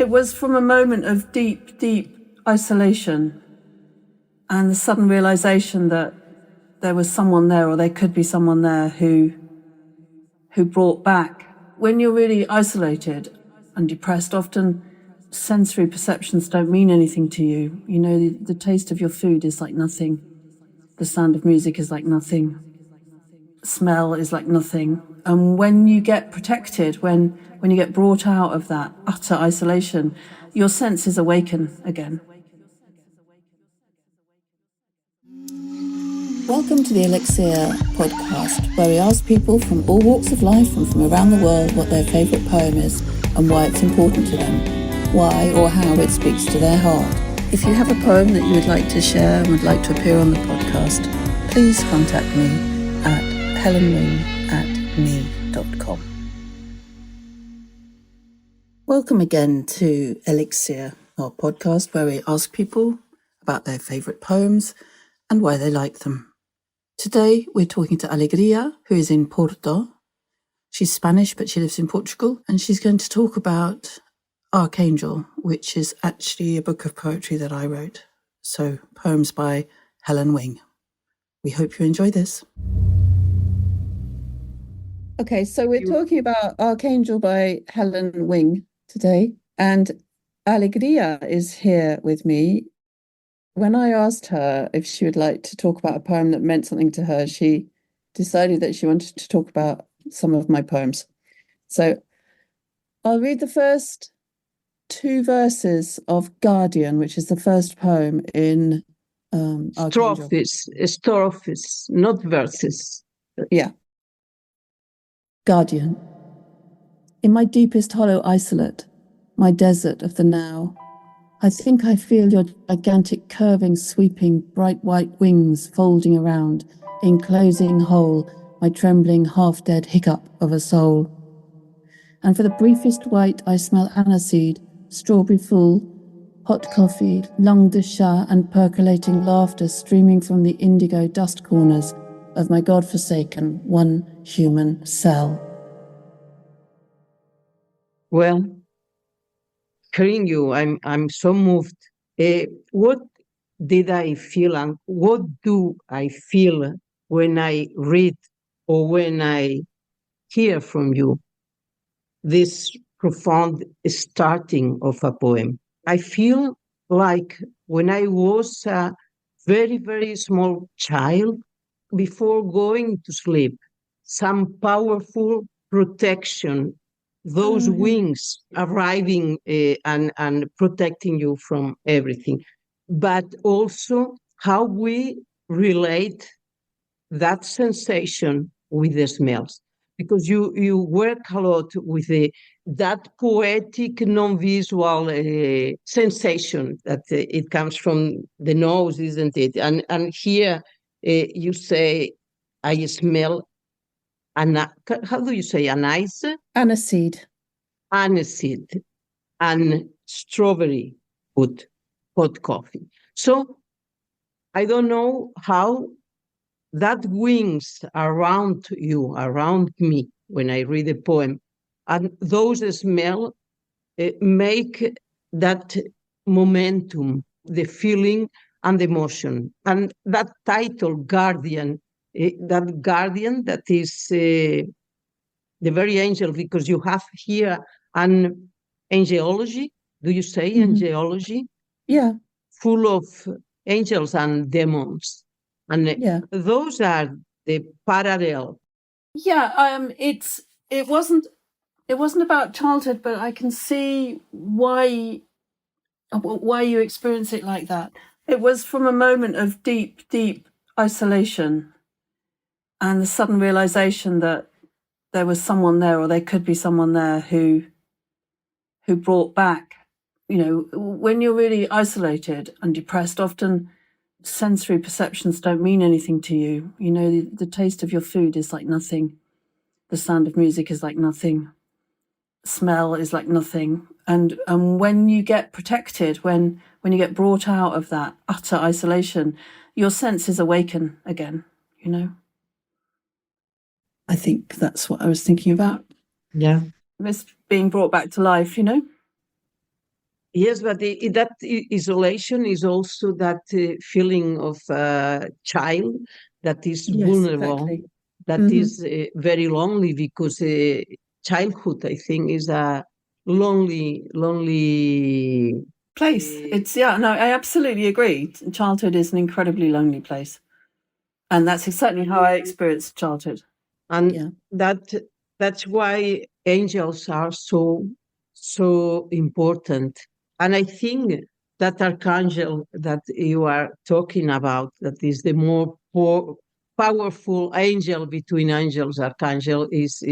It was from a moment of deep, deep isolation and the sudden realization that there was someone there, or there could be someone there who brought back. When you're really isolated and depressed, often sensory perceptions don't mean anything to you. You know, the taste of your food is like nothing. The sound of music is like nothing. Smell is like nothing. And when you get protected, when you get brought out of that utter isolation, your senses awaken again. Welcome to the Elixir podcast, where we ask people from all walks of life and from around the world what their favourite poem is and why it's important to them, why or how it speaks to their heart. If you have a poem that you would like to share and would like to appear on the podcast, please contact me at helenwing@me.com. Welcome again to Elixir, our podcast where we ask people about their favourite poems and why they like them. Today we're talking to Alegria, who is in Porto. She's Spanish, but she lives in Portugal, and she's going to talk about Archangel, which is actually a book of poetry that I wrote. So, poems by Helen Wing. We hope you enjoy this. Okay, so we're talking about Archangel by Helen Wing today, and Alegria is here with me. When I asked her if she would like to talk about a poem that meant something to her, she decided that she wanted to talk about some of my poems. So I'll read the first two verses of Guardian, which is the first poem in Archangel. Strophes, not verses. Yeah. Guardian. In my deepest hollow isolate, my desert of the now, I think I feel your gigantic curving, sweeping, bright white wings folding around, enclosing whole my trembling, half-dead hiccup of a soul. And for the briefest white I smell aniseed, strawberry full, hot coffee, langue de chat, and percolating laughter streaming from the indigo dust corners of my godforsaken one human cell. Well, hearing you, I'm so moved. What did I feel and what do I feel when I read or when I hear from you this profound starting of a poem? I feel like when I was a very, very small child, before going to sleep, some powerful protection, those wings arriving and protecting you from everything. But also how we relate that sensation with the smells. Because you work a lot with that poetic, non-visual sensation that it comes from the nose, isn't it? And here you say, I smell, how do you say, anise? Aniseed. Aniseed and strawberry with hot coffee. So I don't know how that wings around you, around me, when I read a poem, and those smell make that momentum, the feeling and the emotion. And that title, Guardian, that is the very angel, because you have here an angelology. Do you say angelology? Yeah. Full of angels and demons. And those are the parallel. Yeah, it wasn't about childhood, but I can see why you experience it like that. It was from a moment of deep, deep isolation and the sudden realization that there was someone there, or there could be someone there who brought back. You know, when you're really isolated and depressed, often sensory perceptions don't mean anything to you. You know, the taste of your food is like nothing. The sound of music is like nothing. Smell is like nothing. And when you get protected, when you get brought out of that utter isolation, your senses awaken again, you know. I think that's what I was thinking about. Yeah. This being brought back to life, you know. Yes, but that isolation is also that feeling of child that is Yes, vulnerable, exactly. that is very lonely, because childhood, I think, is a lonely place. It's no, I absolutely agree. Childhood is an incredibly lonely place, and that's certainly how I experienced childhood. and Yeah. that's why angels are so important. And I think that archangel that you are talking about, that is the more powerful angel between angels, archangel, is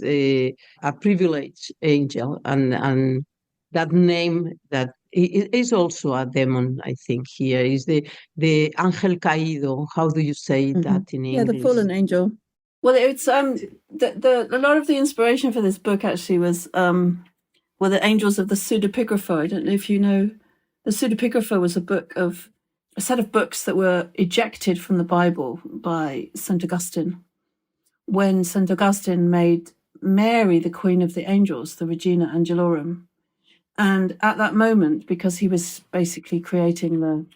a privileged angel, and that name that is also a demon. I think here is the ángel caído. How do you say that in Yeah, English? the fallen angel. Well, it's the a lot of the inspiration for this book actually was were the angels of the pseudepigrapha. I don't know if you know, the pseudepigrapha was a set of books that were ejected from the Bible by St. Augustine when St. Augustine made Mary the Queen of the Angels, the Regina Angelorum. And at that moment, because he was basically creating the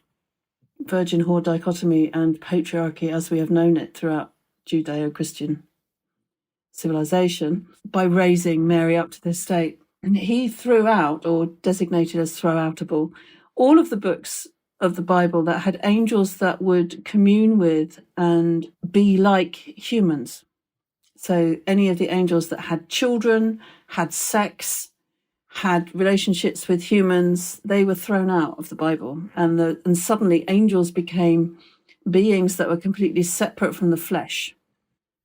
virgin whore dichotomy and patriarchy as we have known it throughout Judeo-Christian civilization, by raising Mary up to this state, and he threw out, or designated as throw-outable, all of the books of the Bible that had angels that would commune with and be like humans. So any of the angels that had children, had sex, had relationships with humans, they were thrown out of the Bible. And suddenly angels became beings that were completely separate from the flesh.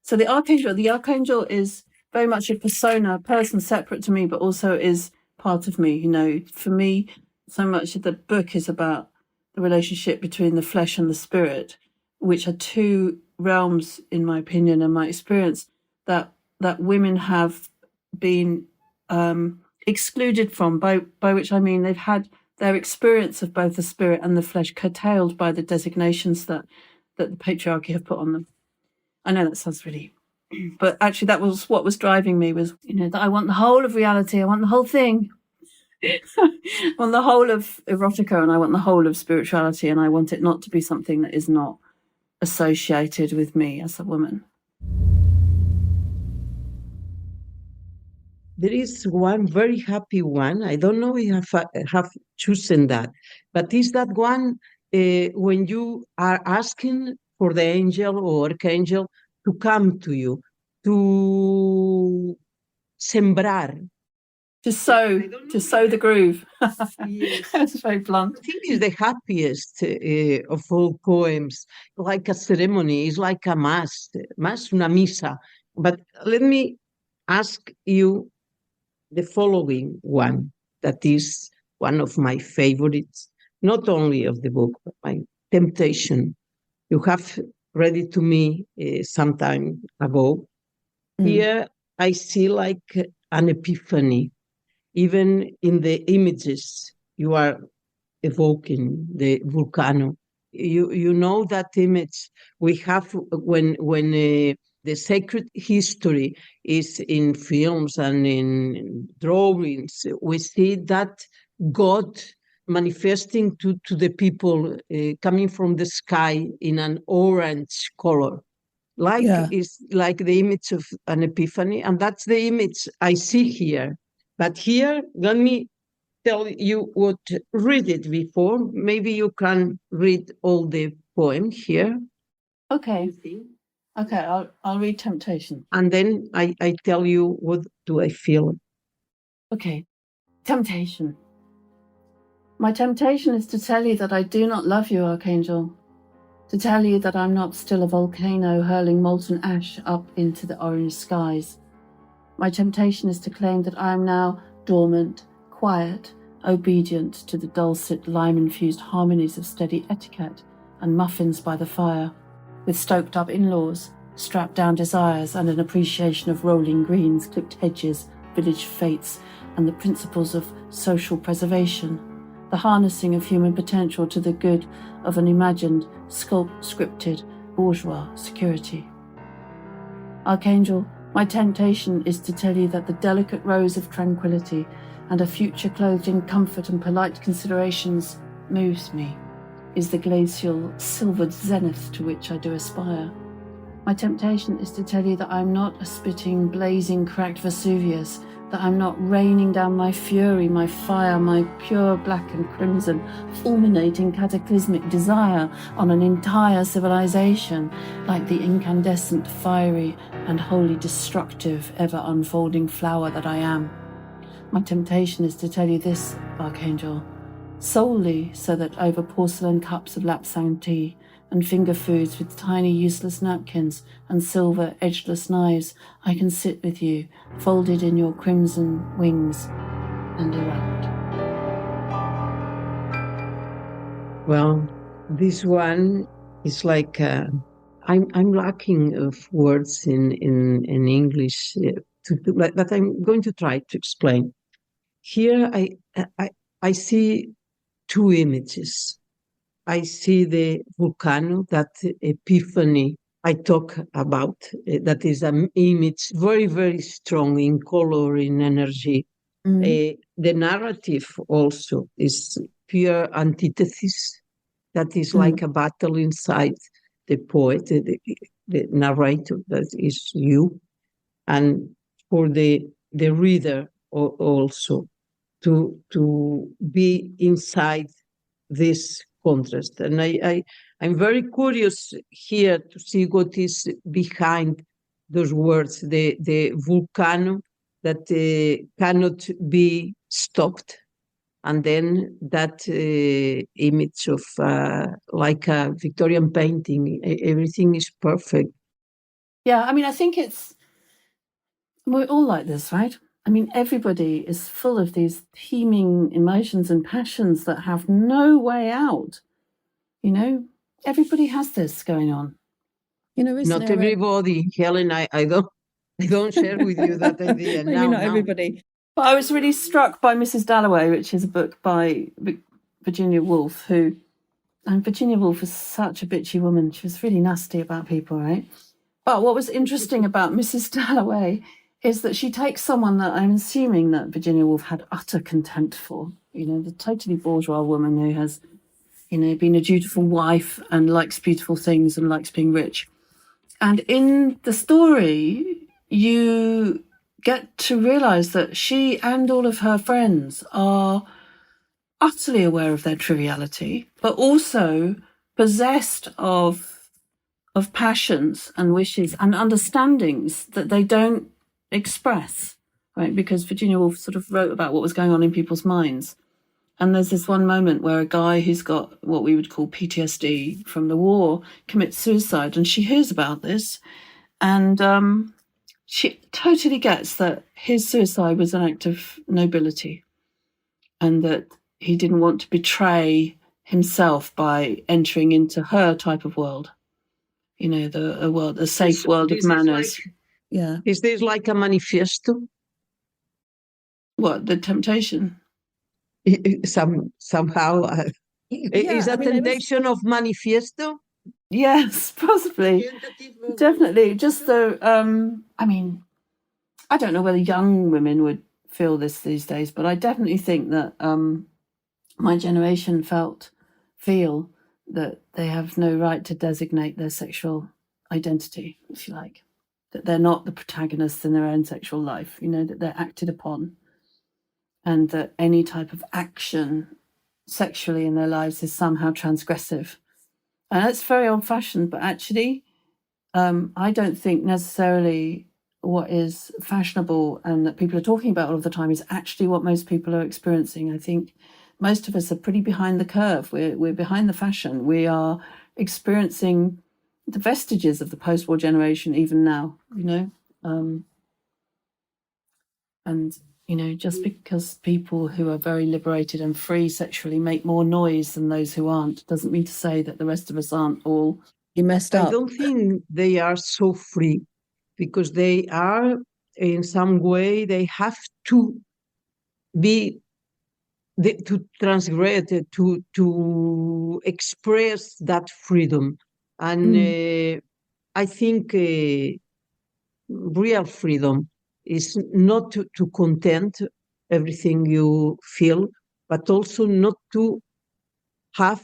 So the archangel is very much a persona, a person separate to me, but also is part of me. You know, for me, so much of the book is about the relationship between the flesh and the spirit, which are two realms, in my opinion and my experience, that women have been excluded from, by which I mean they've had their experience of both the spirit and the flesh curtailed by the designations that the patriarchy have put on them. I know that sounds really, but actually that was what was driving me, was, you know, that I want the whole of reality. I want the whole thing. I want the whole of erotica, and I want the whole of spirituality, and I want it not to be something that is not associated with me as a woman. There is one very happy one. I don't know if I have chosen that, but is that one when you are asking for the angel or archangel to come to you, to sembrar. To sow the groove. Yes. That's very blunt. I think it's the happiest of all poems, like a ceremony. It's like a mass, una misa. But let me ask you the following one, that is one of my favorites, not only of the book, but my temptation. You have read it to me some time ago. Here I see like an epiphany, even in the images you are evoking, the volcano. You know that image we have when the sacred history is in films and in drawings. We see that God manifesting to the people coming from the sky in an orange color. Is like the image of an epiphany, and that's the image I see here. But here, let me tell you what, read it before. Maybe you can read all the poem here. Okay. I'll read Temptation. And then I tell you what do I feel. Okay. Temptation. My temptation is to tell you that I do not love you, Archangel. To tell you that I'm not still a volcano hurling molten ash up into the orange skies. My temptation is to claim that I am now dormant, quiet, obedient to the dulcet, lime-infused harmonies of steady etiquette and muffins by the fire, with stoked-up in-laws, strapped-down desires, and an appreciation of rolling greens, clipped hedges, village fates, and the principles of social preservation, the harnessing of human potential to the good of an imagined, scripted, bourgeois security. Archangel, My temptation is to tell you that the delicate rose of tranquility and a future clothed in comfort and polite considerations moves me, is the glacial silvered zenith to which I do aspire. My temptation is to tell you that I'm not a spitting, blazing, cracked Vesuvius, that I'm not raining down my fury, my fire, my pure black and crimson, fulminating cataclysmic desire on an entire civilization, like the incandescent, fiery, and wholly destructive, ever-unfolding flower that I am. My temptation is to tell you this, Archangel, solely so that over porcelain cups of lapsang tea and finger foods with tiny useless napkins and silver edgeless knives, I can sit with you, folded in your crimson wings, and erupt. Well, this one is like I'm lacking of words in English, but I'm going to try to explain. Here, I see two images. I see the volcano, that epiphany I talk about, that is an image very, very strong in color, in energy. The narrative also is pure antithesis, that is like a battle inside the poet, the narrator, that is you, and for the reader also to be inside this contrast. And I'm very curious here to see what is behind those words, the volcano that cannot be stopped, and then that image of like a Victorian painting, everything is perfect. Yeah, I mean, I think we're all like this, right? I mean, everybody is full of these teeming emotions and passions that have no way out. You know, everybody has this going on. You know, Not everybody, Helen. I don't share with you that idea. Maybe not everybody. But I was really struck by Mrs. Dalloway, which is a book by Virginia Woolf, and Virginia Woolf was such a bitchy woman. She was really nasty about people, right? But what was interesting about Mrs. Dalloway is that she takes someone that I'm assuming that Virginia Woolf had utter contempt for, the totally bourgeois woman who has, been a dutiful wife and likes beautiful things and likes being rich. And in the story, you get to realize that she and all of her friends are utterly aware of their triviality, but also possessed of passions and wishes and understandings that they don't express, right? Because Virginia Woolf sort of wrote about what was going on in people's minds. And there's this one moment where a guy who's got what we would call PTSD from the war commits suicide, and she hears about this, and she totally gets that his suicide was an act of nobility, and that he didn't want to betray himself by entering into her type of world. A safe world of manners. Yeah. Is this like a manifesto? What, the temptation? Somehow, is a temptation of manifesto? Yes, possibly. Definitely. Just though, I mean, I don't know whether young women would feel this these days, but I definitely think that my generation feel that they have no right to designate their sexual identity, if you like, that they're not the protagonists in their own sexual life, that they're acted upon, and that any type of action sexually in their lives is somehow transgressive. And that's very old-fashioned, but actually, I don't think necessarily what is fashionable and that people are talking about all of the time is actually what most people are experiencing. I think most of us are pretty behind the curve. We're behind the fashion. We are experiencing the vestiges of the post-war generation even now, and just because people who are very liberated and free sexually make more noise than those who aren't doesn't mean to say that the rest of us aren't all messed up. I don't think they are so free, because they are, in some way, they have to be, to transgress, to express that freedom. And I think real freedom is not to content everything you feel, but also not to have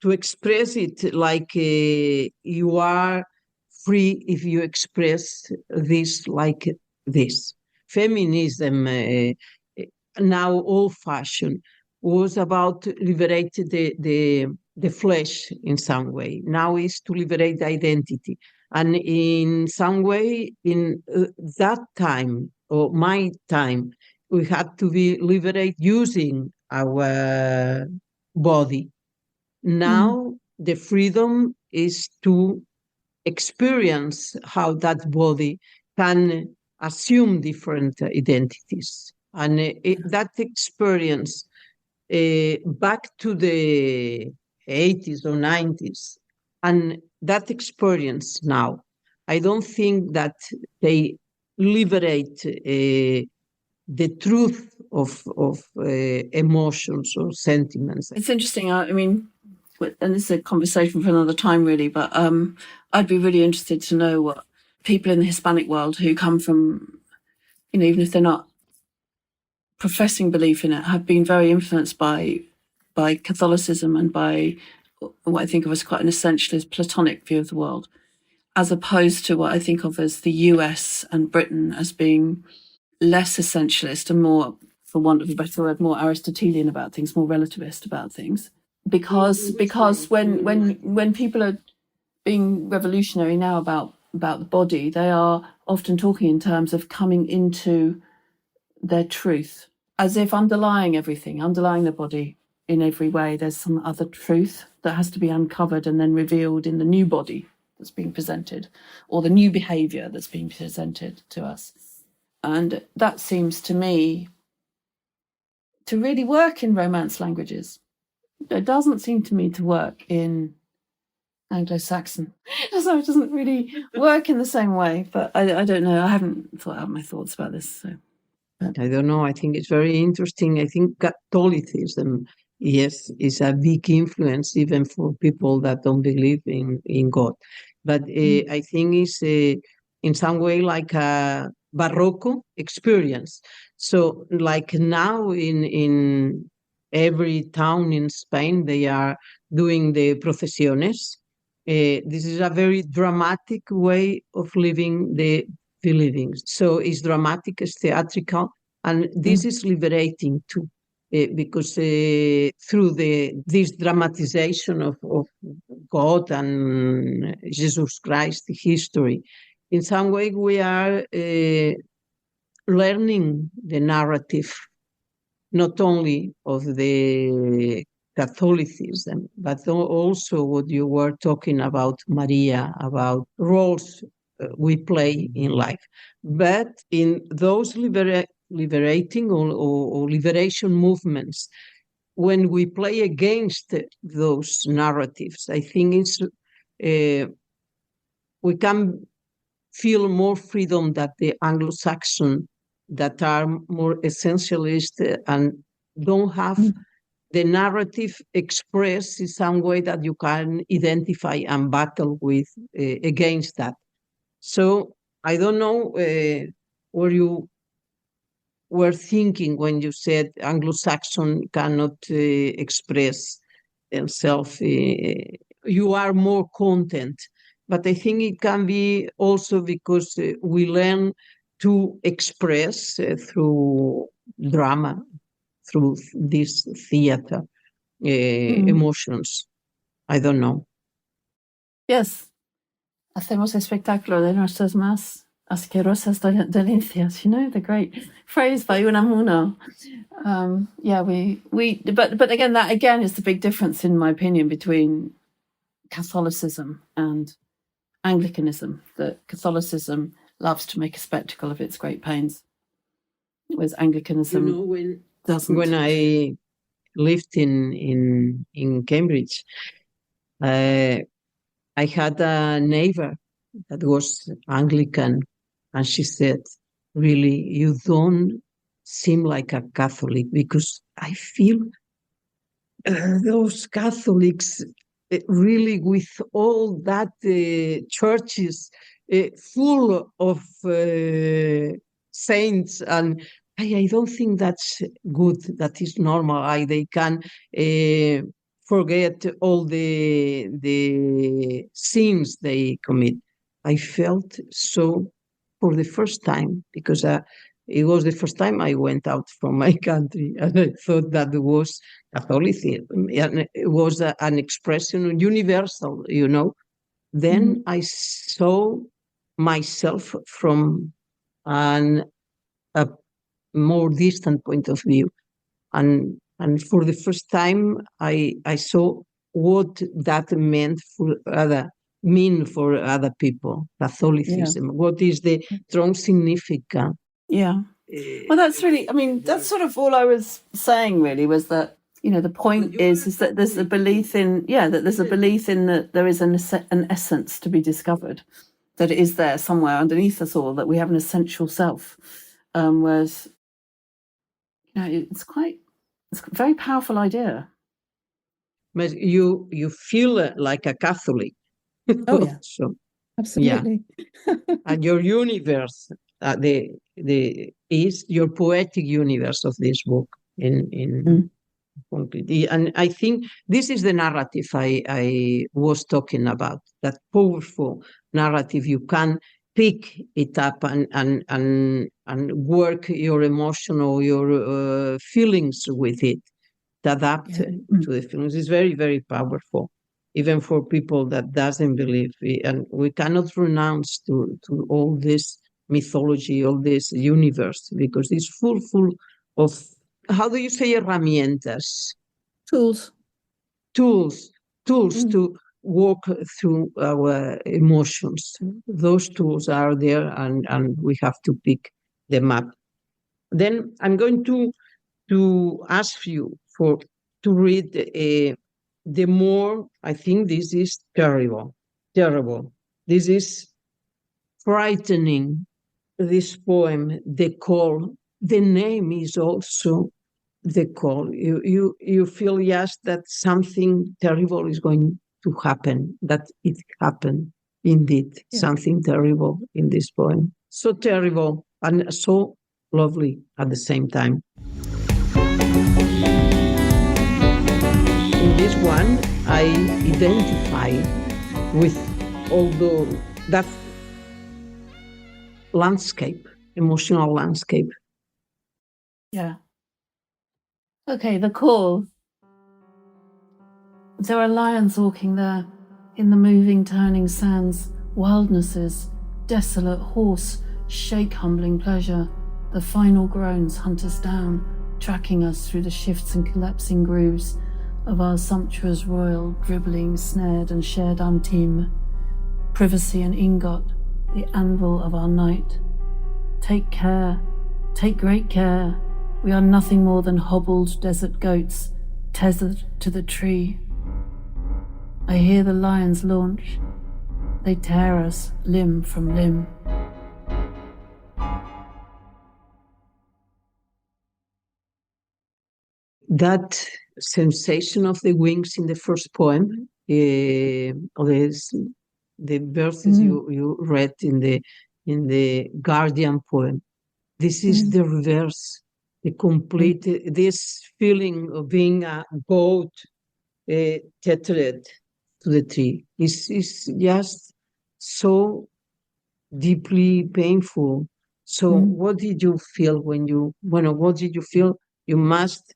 to express it like you are free if you express this like this. Feminism, now old-fashioned, was about liberate the flesh in some way. Now is to liberate the identity. And in some way, in that time, or my time, we had to be liberate using our body. Now the freedom is to experience how that body can assume different identities. And that experience back to the 80s or 90s, and that experience now, I don't think that they liberate the truth of emotions or sentiments. It's interesting. I mean, and this is a conversation for another time, really, but I'd be really interested to know what people in the Hispanic world who come from, even if they're not professing belief in it, have been very influenced by Catholicism and by what I think of as quite an essentialist Platonic view of the world, as opposed to what I think of as the US and Britain as being less essentialist and more, for want of a better word, more Aristotelian about things, more relativist about things. Because when people are being revolutionary now about the body, they are often talking in terms of coming into their truth, as if underlying everything, underlying the body in every way, there's some other truth that has to be uncovered and then revealed in the new body that's being presented, or the new behavior that's being presented to us. And that seems to me to really work in Romance languages. It doesn't seem to me to work in Anglo-Saxon. So it doesn't really work in the same way. But I don't know. I haven't thought out my thoughts about this. So I don't know. I think it's very interesting. I think Catholicism, yes, is a big influence even for people that don't believe in God. But I think it's in some way like a Barroco experience. So like now in every town in Spain, they are doing the procesiones. This is a very dramatic way of living the believing. So it's dramatic, it's theatrical, and this is liberating too, because through this dramatization of God and Jesus Christ history, in some way we are learning the narrative, not only of the Catholicism, but also what you were talking about, Maria, about roles we play in life. But in those liberating or liberation movements, when we play against those narratives, I think it's we can feel more freedom than the Anglo-Saxon that are more essentialist and don't have the narrative expressed in some way that you can identify and battle with against that. So I don't know what you were thinking when you said Anglo-Saxon cannot express themselves. You are more content. But I think it can be also because we learn to express through drama, through this theater, emotions. I don't know. Yes, hacemos espectáculo de nuestras más asquerosas dolencias. The great phrase by Unamuno. But again, that again is the big difference, in my opinion, between Catholicism and Anglicanism. That Catholicism loves to make a spectacle of its great pains, whereas Anglicanism doesn't. When I lived in Cambridge, I had a neighbor that was Anglican, and she said, really, you don't seem like a Catholic, because I feel those Catholics really with all that churches full of saints, and I don't think that's good. That is normal. They can forget all the sins they commit. I felt so for the first time, because it was the first time I went out from my country, and I thought that was Catholicism. And it was an expression universal, you know. Then I saw myself from a more distant point of view, and for the first time I saw what that mean for other people. Catholicism. Yeah. What is the strong significance? Yeah. Well, that's really, I mean, that's sort of all I was saying, really, was that, you know, the point is that there's a belief in, that there is an essence to be discovered, that it is there somewhere underneath us all, that we have an essential self. Whereas, you know, it's a very powerful idea. But you feel like a Catholic. Oh, yeah. So, absolutely. Yeah. And your universe, is your poetic universe of this book completely. And I think this is the narrative I was talking about, that powerful narrative. You can pick it up and work your emotional, your feelings with it, to adapt to the feelings. Is very, very powerful, even for people that doesn't believe. And we cannot renounce to all this mythology, all this universe, because it's full of, how do you say, herramientas? Tools to walk through our emotions. Those tools are there, and we have to pick them up. Then I'm going to ask you to read the more. I think this is terrible. This is frightening. This poem, The Call. The name is also the call. You feel, yes, that something terrible is going to happen, that it happened indeed. Something terrible in this poem. So terrible and so lovely at the same time. In this one, I identify with that landscape, emotional landscape. Yeah. Okay, The Call. There are lions walking there, in the moving, turning sands, wildnesses, desolate horse, shake humbling pleasure. The final groans hunt us down, tracking us through the shifts and collapsing grooves of our sumptuous royal, dribbling, snared and shared intime. Privacy and ingot, the anvil of our night. Take care, take great care. We are nothing more than hobbled desert goats, tethered to the tree. I hear the lions launch. They tear us limb from limb. That sensation of the wings in the first poem, the verses you read in the Guardian poem, this is the reverse. The complete, this feeling of being a goat tethered to the tree is just so deeply painful. So what did you feel what did you feel? You must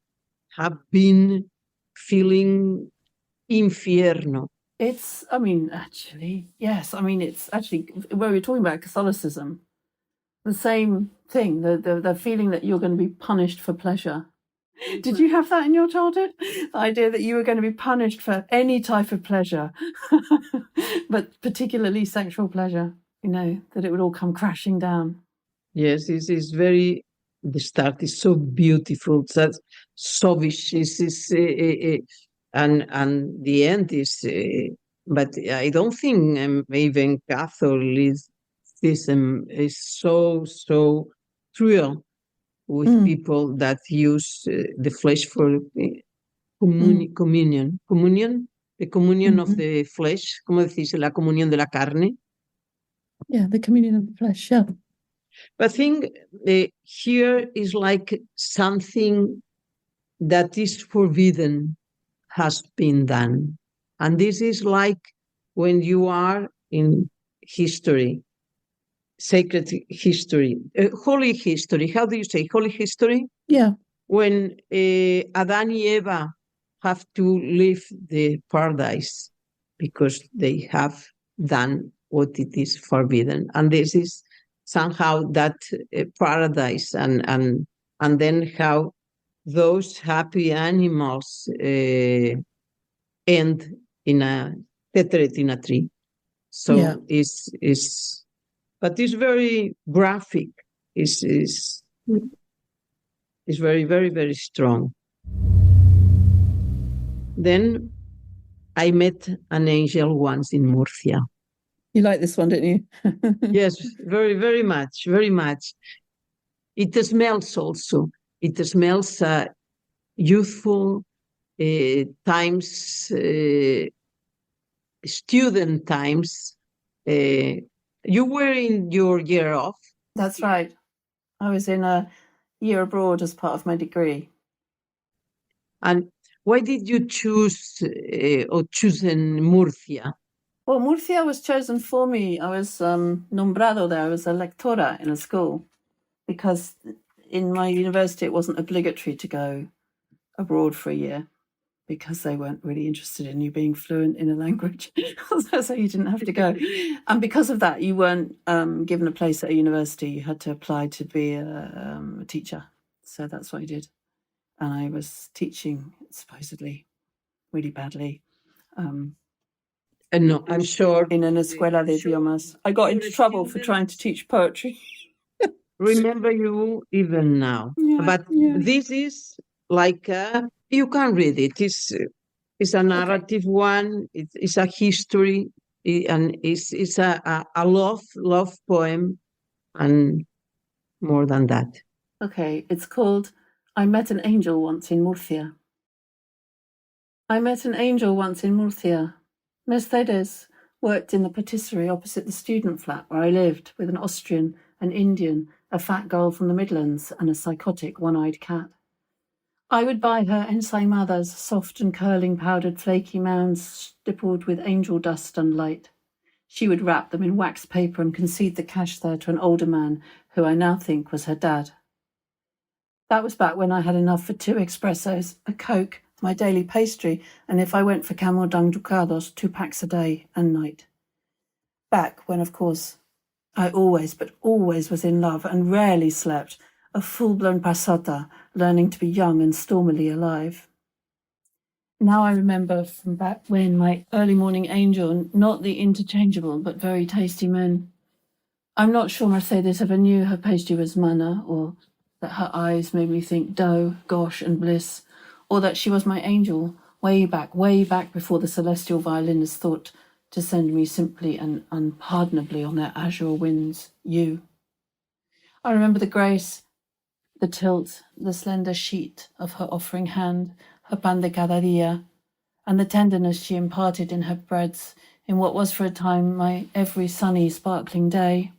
have been feeling infierno. It's actually, where we're talking about Catholicism, the same thing, the feeling that you're going to be punished for pleasure. Did you have that in your childhood? The idea that you were going to be punished for any type of pleasure, but particularly sexual pleasure, that it would all come crashing down. Yes, the start is so beautiful, that's so vicious, and the end is, but I don't think even Catholicism is so cruel with people that use the flesh for communion, the communion of the flesh, como decís, la comunión de la carne. Yeah, the communion of the flesh, yeah. But I think here is like something that is forbidden has been done. And this is like when you are in history, sacred history, holy history. How do you say holy history? Yeah, When Adam and Eva have to leave the paradise because they have done what it is forbidden. And this is somehow that paradise and then how those happy animals end in a tethered in a tree. So yeah. is but it's very graphic. Is very, very, very strong. Then I met an angel once in Murcia. You like this one, don't you? Yes, very, very much, very much. It smells also. It smells youthful times, student times. You were in your year off. That's right. I was in a year abroad as part of my degree. And why did you choose or choose in Murcia? Well, Murcia was chosen for me. I was nombrado there. I was a lectora in a school because in my university it wasn't obligatory to go abroad for a year because they weren't really interested in you being fluent in a language. So you didn't have to go. And because of that, you weren't given a place at a university. You had to apply to be a teacher. So that's what I did. And I was teaching supposedly really badly. No, I'm sure. In an escuela de idiomas. I got into trouble for trying to teach poetry. Remember you even now. Yeah, But yeah. this is like you can read it. It's a narrative one. It's a history, and it's a love poem, and more than that. Okay, it's called I Met an Angel Once in Murcia. I met an angel once in Murcia. Mercedes worked in the patisserie opposite the student flat where I lived with an Austrian, an Indian, a fat girl from the Midlands, and a psychotic one-eyed cat. I would buy her ensaimadas, soft and curling powdered flaky mounds stippled with angel dust and light. She would wrap them in wax paper and concede the cash there to an older man who I now think was her dad. That was back when I had enough for 2 espressos, a Coke, my daily pastry, and if I went for camel dung ducados, 2 packs a day and night. Back when, of course, I always was in love and rarely slept, a full-blown pasota, learning to be young and stormily alive. Now I remember from back when my early morning angel, not the interchangeable but very tasty men. I'm not sure Mercedes ever knew her pastry was manna, or that her eyes made me think dough, gosh, and bliss, or that she was my angel, way back before the celestial violinists thought to send me simply and unpardonably on their azure winds, you. I remember the grace, the tilt, the slender sheet of her offering hand, her pan de cada dia, and the tenderness she imparted in her breads in what was for a time my every sunny, sparkling day.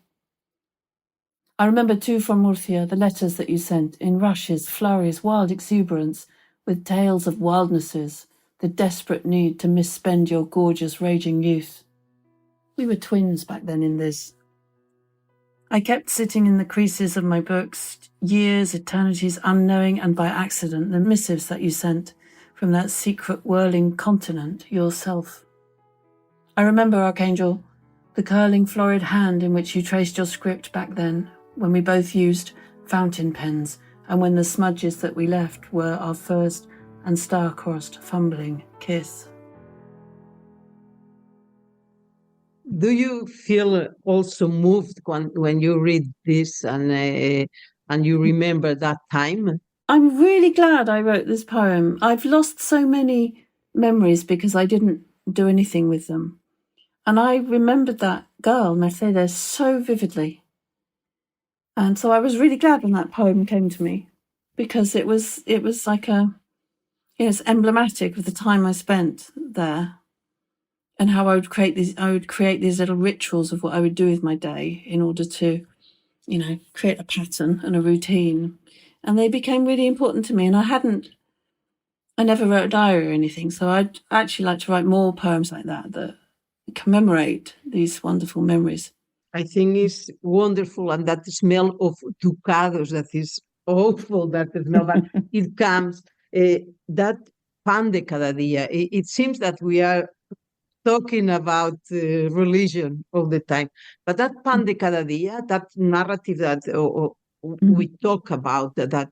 I remember too from Murcia the letters that you sent, in rushes, flurries, wild exuberance, with tales of wildnesses, the desperate need to misspend your gorgeous, raging youth. We were twins back then in this. I kept sitting in the creases of my books, years, eternities unknowing, and by accident, the missives that you sent from that secret whirling continent, yourself. I remember, Archangel, the curling florid hand in which you traced your script back then, when we both used fountain pens, and when the smudges that we left were our first and star-crossed fumbling kiss. Do you feel also moved when you read this and you remember that time? I'm really glad I wrote this poem. I've lost so many memories because I didn't do anything with them. And I remembered that girl, Mercedes, so vividly. And so I was really glad when that poem came to me, because it was like it's emblematic of the time I spent there. and how I would create these little rituals of what I would do with my day in order to, create a pattern and a routine. And they became really important to me. And I never wrote a diary or anything. So I'd actually like to write more poems like that commemorate these wonderful memories. I think it's wonderful, and that smell of tucados, that is awful, that smell, but it comes, that pan de cada día. It seems that we are talking about religion all the time, but that pan de cada día, that narrative that we talk about, that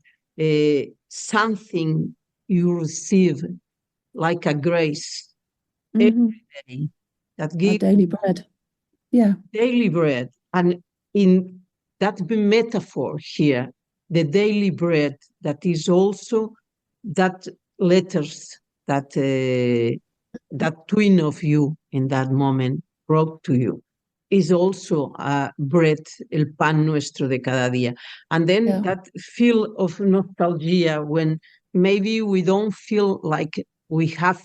something you receive like a grace every day, that Our gives daily bread. Yeah. daily bread. And in that metaphor here, the daily bread, that is also that letters that that twin of you in that moment brought to you, is also bread, el pan nuestro de cada día. And then that feel of nostalgia when maybe we don't feel like we have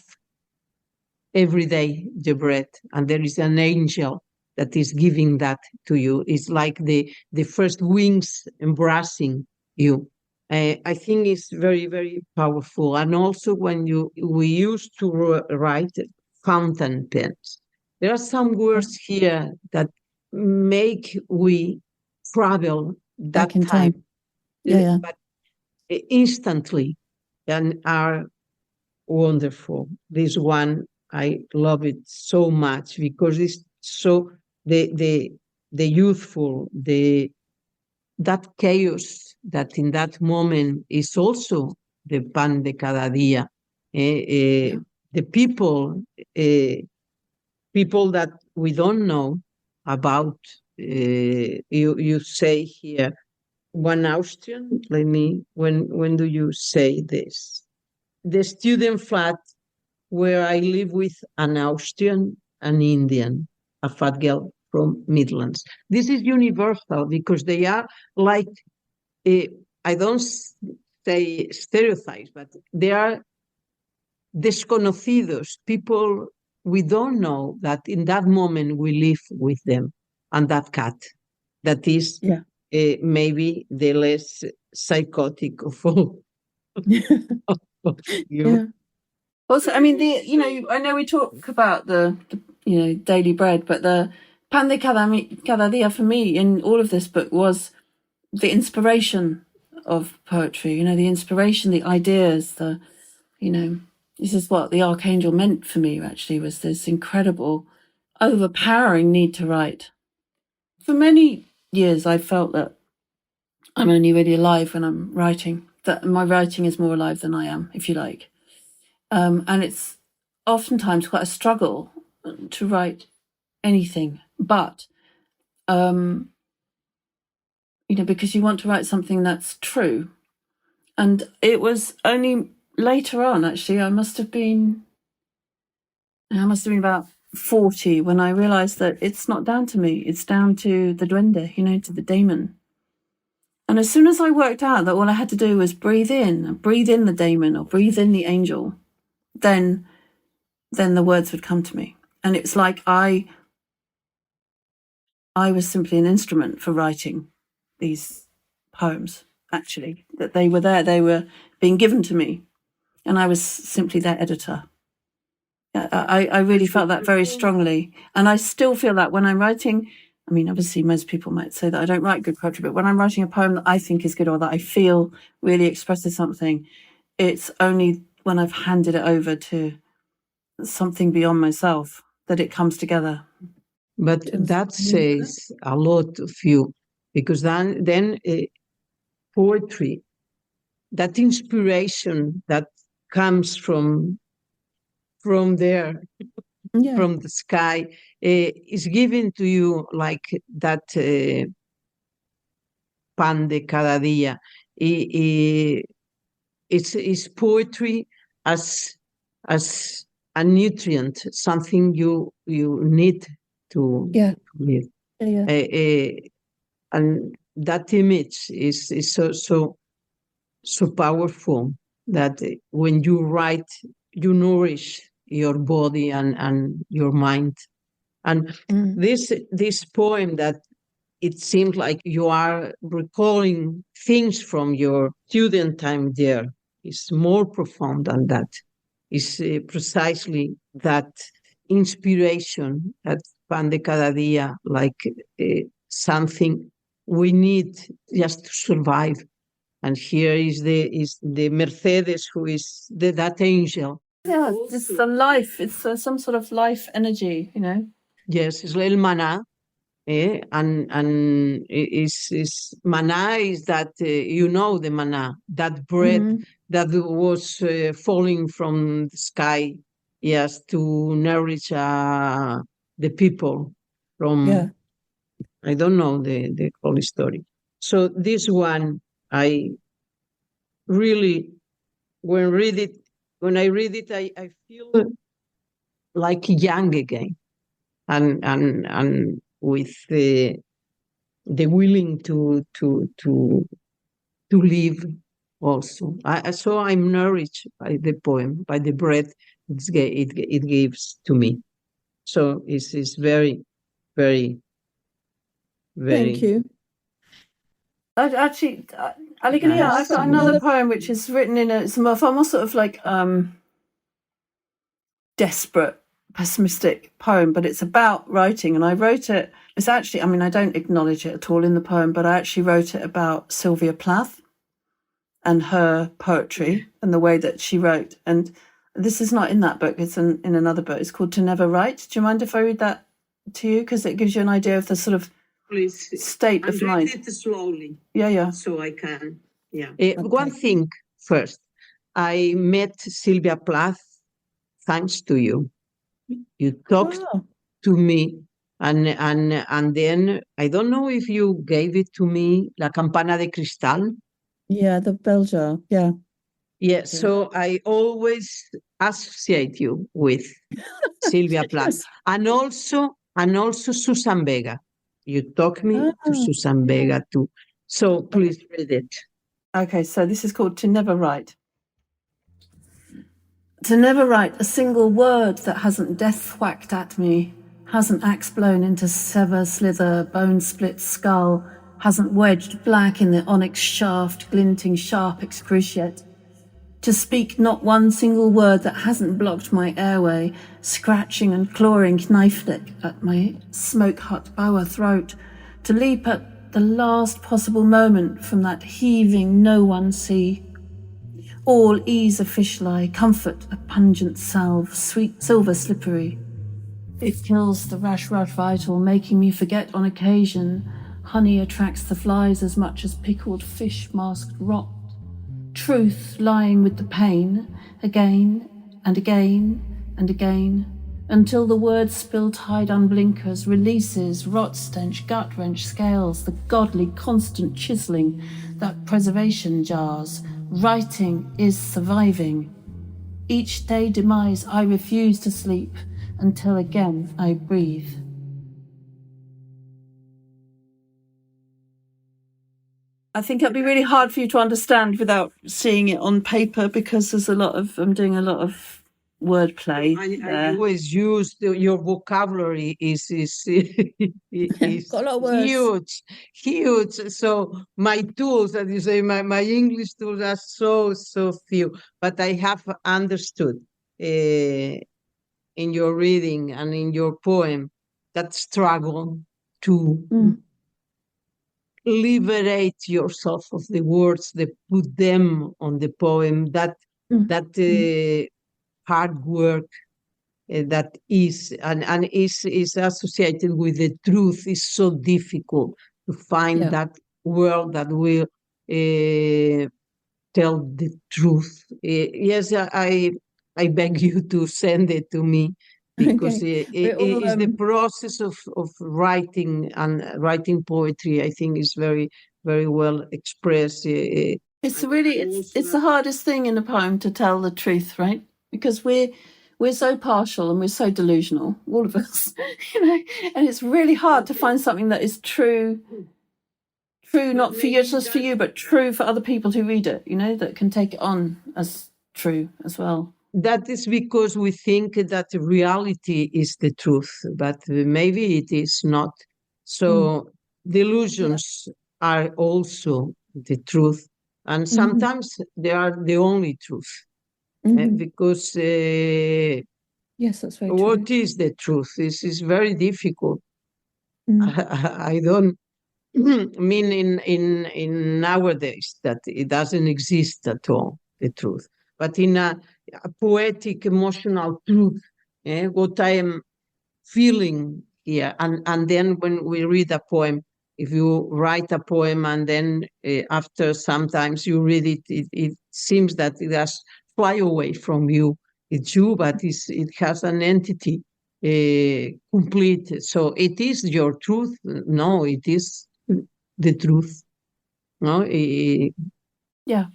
every day the bread, and there is an angel that is giving that to you. It's like the first wings embracing you. I think it's very, very powerful. And also when we used to write fountain pens, there are some words here that make we travel that back in time. But instantly, and are wonderful. This one, I love it so much because it's so the youthful, that chaos that in that moment is also the pan de cada día. The people that we don't know about. You say here one Austrian. Let me. When do you say this? The student flat where I live with an Austrian, an Indian, a fat girl from Midlands. This is universal because they are like, I don't say stereotypes, but they are desconocidos, people we don't know that in that moment we live with them, and that cat that is maybe the less psychotic of all. Also, I mean, I know we talk about the daily bread, but the pan de cada día for me in all of this book was the inspiration of poetry. The inspiration, the ideas, this is what the Archangel meant for me. Actually, was this incredible, overpowering need to write. For many years, I felt that I'm only really alive when I'm writing. That my writing is more alive than I am, if you like. And it's oftentimes quite a struggle to write anything, but because you want to write something that's true. And it was only later on, actually, I must have been about 40 when I realized that it's not down to me, it's down to the duende, to the daemon. And as soon as I worked out that all I had to do was breathe in the daemon or breathe in the angel, then the words would come to me. And it's like I was simply an instrument for writing these poems, actually, that they were there, they were being given to me, and I was simply their editor. I really felt that very strongly, and I still feel that when I'm writing. I mean, obviously, most people might say that I don't write good poetry, but when I'm writing a poem that I think is good or that I feel really expresses something, it's only when I've handed it over to something beyond myself that it comes together. But that says a lot of you, because then poetry, that inspiration that comes from there, from the sky, is given to you like that pan de cada día. It's poetry as a nutrient, something you need to live. And that image is so powerful that when you write, you nourish your body and your mind. And this poem that it seems like you are recalling things from your student time there is more profound than that. It's precisely that inspiration, that pan de cada día, like something we need just to survive. And here is the Mercedes, who is that angel. Yeah, it's the life. It's some sort of life energy, you know. Yes, it's el maná. And is manna is that the manna, that bread that was falling from the sky, yes, to nourish the people from I don't know the whole story. So this one I really when I read it I feel like young again and with the willing to live also. So I'm nourished by the poem, by the breath it gives to me. So it's very, very, very. Thank you. Actually, Alegria, Nice. I've got another poem which is written in it's a more sort of like desperate, pessimistic poem, but it's about writing, and I wrote it. It's actually, I mean, I don't acknowledge it at all in the poem, but I actually wrote it about Sylvia Plath and her poetry and the way that she wrote. And this is not in that book, it's in another book. It's called To Never Write. Do you mind if I read that to you? Because it gives you an idea of the sort of state of mind. Read it slowly. Yeah. So I can, yeah. One thing first. I met Sylvia Plath thanks to you. You talked to me and then I don't know if you gave it to me, La Campana de Cristal. Yeah, the bell jar. Yeah. Yeah, so I always associate you with Sylvia Plath. And also Susan Vega. You talk me to Susan Vega too. So please read it. Okay, so this is called To Never Write. To never write a single word that hasn't death whacked at me, hasn't axe blown into sever, slither, bone split skull, hasn't wedged black in the onyx shaft, glinting sharp excruciate. To speak not one single word that hasn't blocked my airway, scratching and clawing knife lick at my smoke hut boa throat, to leap at the last possible moment from that heaving no one sea. All ease a fish lie, comfort a pungent salve, sweet silver slippery. It kills the rash vital, making me forget on occasion. Honey attracts the flies as much as pickled fish masked rot. Truth lying with the pain, again and again and again, until the word spill tide unblinkers, releases, rot stench, gut wrench scales, the godly constant chiseling that preservation jars. Writing is surviving. Each day demise I refuse to sleep until again I breathe. I think it'd be really hard for you to understand without seeing it on paper, because there's I'm doing a lot of wordplay. I always use your vocabulary is got a lot of words. huge. So my tools, as you say, my English tools are so few, but I have understood in your reading and in your poem that struggle to liberate yourself of the words, that put them on the poem, that hard work that is and is associated with the truth is so difficult to find that word that will tell the truth. Yes, I beg you to send it to me, because it is the process of writing, and writing poetry, I think, is very, very well expressed. It's the hardest thing in a poem to tell the truth, right? Because we're so partial and we're so delusional, all of us, and it's really hard to find something that is true not for you, but true for other people who read it, that can take it on as true as well. that is because we think that reality is the truth, but maybe it is not. So delusions are also the truth, and sometimes they are the only truth. Because yes, that's very true. what is the truth? This is very difficult. I don't mean in nowadays that it doesn't exist at all, the truth, but in a poetic, emotional truth, what I am feeling here. And then when we read a poem, if you write a poem and then after sometimes you read it, it seems that it has fly away from you. It's you, but it has an entity complete. So it is your truth. No, it is the truth. No, Yeah.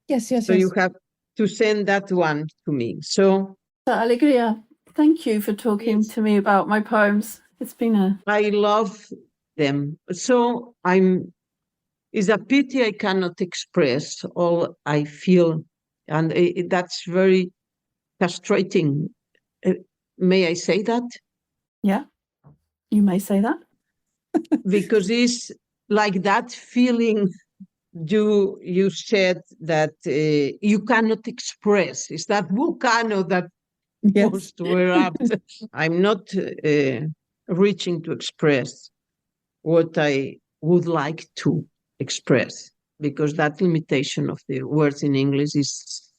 Yes, yes, so yes. you have to send that one to me. So Alegria, thank you for talking Yes. to me about my poems. It's been a I love them. So it's a pity I cannot express all I feel, and that's very frustrating. May I say that? yeah. You may say that. Because it's like that feeling you said that you cannot express. It's that volcano that Yes. wants to erupt. I'm not reaching to express what I would like to express, because that limitation of the words in English is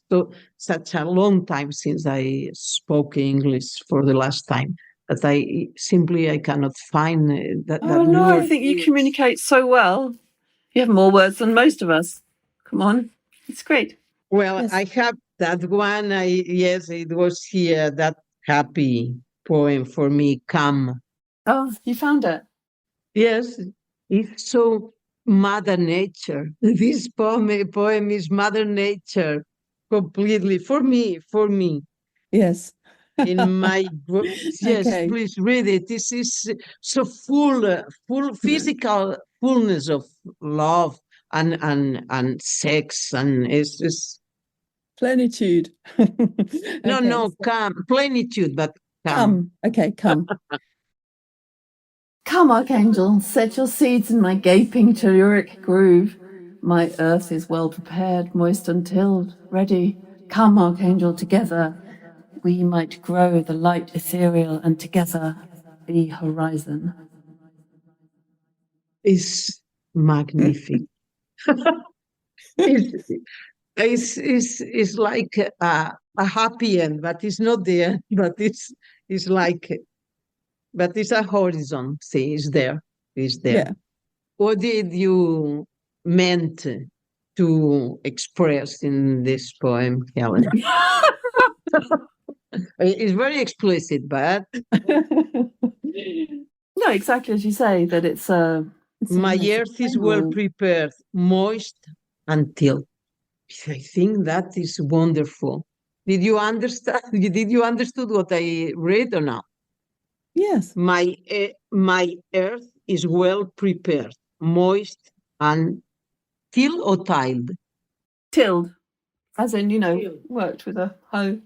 such a long time since I spoke English for the last time that I cannot find that Oh no, word. I think you communicate so well. You have more words than most of us. Come on. It's great. Well, Yes. I have that one. Yes, it was here, that happy poem for me, Come. Oh, you found it. Yes, it's so Mother Nature. This poem is Mother Nature completely for me. Yes. In my yes, Okay. please read it. This is so full physical fullness of love and sex, and it's just Plenitude. no, Okay. no, come, plenitude, but come. Come. Okay, come. Come, Archangel, set your seeds in my gaping telluric groove. My earth is well prepared, moist and tilled, ready. Come, Archangel, together we might grow the light ethereal and together be horizon. It's magnificent. It's like a happy end, but it's not the end, but it's like, but it's a horizon. See, it's there. It's there. Yeah. What did you meant to express in this poem, Helen? It's very explicit, but No, exactly as you say, that it's my it's earth is well primal. prepared, moist and tilled. I think that is wonderful. Did you understand? Did you understood what I read or not? Yes. My earth is well prepared, moist and tilled or tiled. Tilled, as in, worked with a hoe.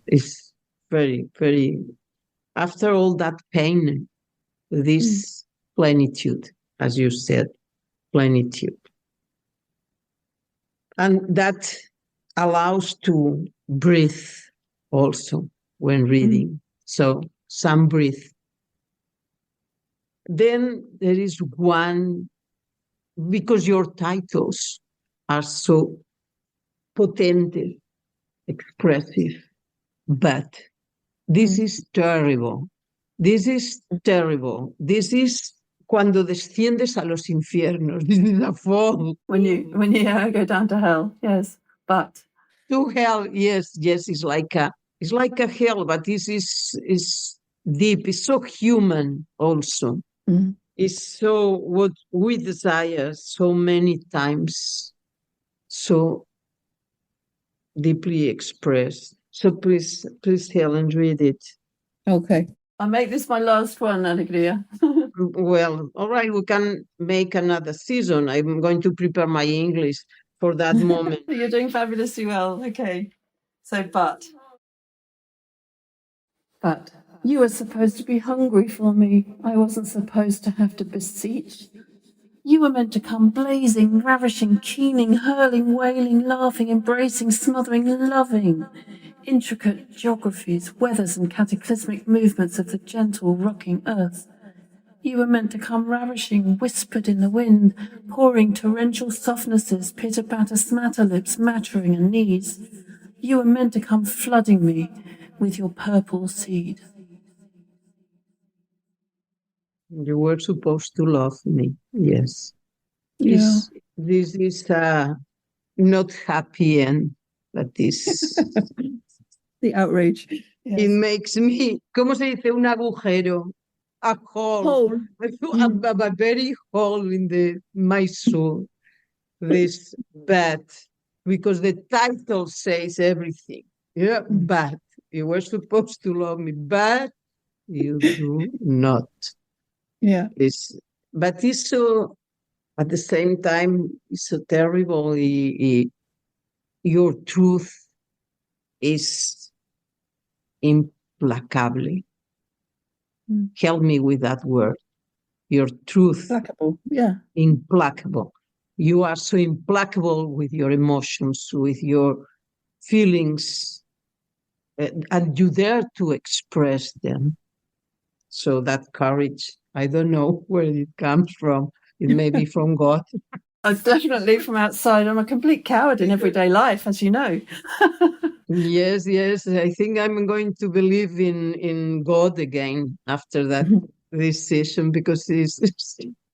It's very, very. After all that pain, this plenitude, as you said, plenitude, and that allows to breathe also when reading. So some breathe. Then there is one, because your titles are so potente, expressive, but this is terrible. This is terrible. This is cuando desciendes a los infiernos. This is a fall. When you go down to hell, yes. But To hell, yes, it's like a hell, but this is deep. It's so human also. It's so what we desire so many times, so deeply expressed. So please, Helen, read it. Okay. I'll make this my last one, Alegria. Well, all right, we can make another season. I'm going to prepare my English for that moment. You're doing fabulously well. Okay. So, but you were supposed to be hungry for me. I wasn't supposed to have to beseech. You were meant to come blazing, ravishing, keening, hurling, wailing, laughing, embracing, smothering, loving. Intricate geographies, weathers, and cataclysmic movements of the gentle, rocking earth. You were meant to come ravishing, whispered in the wind, pouring torrential softnesses, pitter-patter, smatter lips, mattering and knees. You were meant to come flooding me with your purple seed. You were supposed to love me. Yes. Yeah. This is not happy end, but this... The outrage. It Yes. makes me, ¿cómo se dice? Un agujero. A hole. I feel a very hole in my soul. This bad, because the title says everything. Yeah, bad. You were supposed to love me, but you do not. Yeah. But it's so, at the same time, it's so terrible. Your truth is implacable. Help me with that word. Your truth. Implacable. Yeah. Implacable. You are so implacable with your emotions, with your feelings, and you dare to express them. So that courage, I don't know where it comes from. It may be from God. Definitely from outside. I'm a complete coward in everyday life, as you know. Yes. I think I'm going to believe in God again after this session, because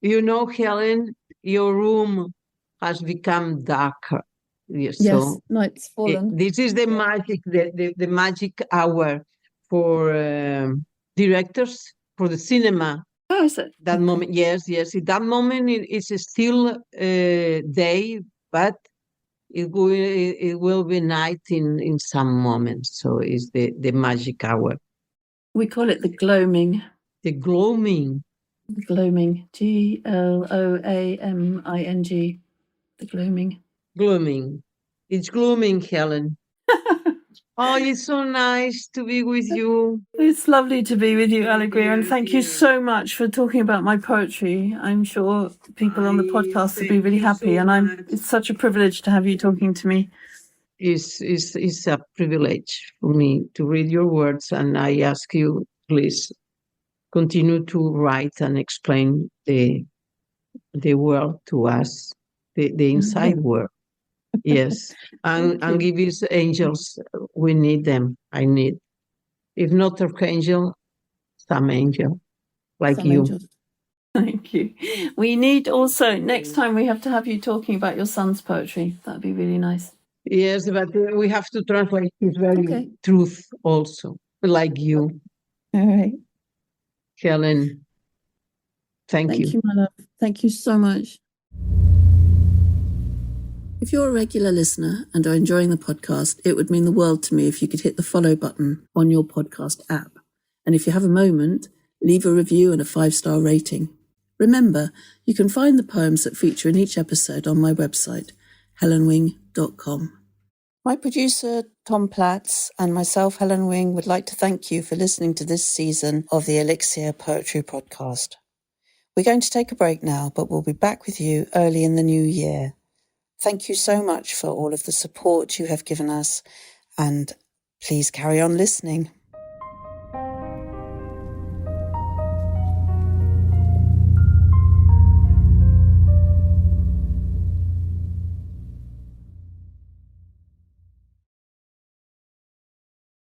you know, Helen, your room has become darker. Yes, So night's fallen. this is the magic, the magic hour for directors, for the cinema. Oh, is it? That moment, yes. At that moment, it's still day, but it will be night in some moments. So it's the magic hour. We call it the gloaming. The gloaming. The gloaming. Gloaming. The gloaming. Gloaming. It's glooming, Helen. Oh, it's so nice to be with you. It's lovely to be with you, Alegria, and thank you so much for talking about my poetry. I'm sure people on the podcast will be really happy, and it's such a privilege to have you talking to me. It's a privilege for me to read your words, and I ask you, please continue to write and explain the world to us, the inside world. Yes, and give us angels. We need them. I need, if not Archangel, some angel like Some you. angels. Thank you. We need also, next time we have to have you talking about your son's poetry. That'd be really nice. Yes, but we have to translate his very truth also, like you. All right. Helen, thank you. Thank you, my love. Thank you so much. If you're a regular listener and are enjoying the podcast, it would mean the world to me if you could hit the follow button on your podcast app. And if you have a moment, leave a review and a 5-star rating. Remember, you can find the poems that feature in each episode on my website, helenwing.com. My producer, Tom Platts, and myself, Helen Wing, would like to thank you for listening to this season of the Elixir Poetry Podcast. We're going to take a break now, but we'll be back with you early in the new year. Thank you so much for all of the support you have given us, and please carry on listening.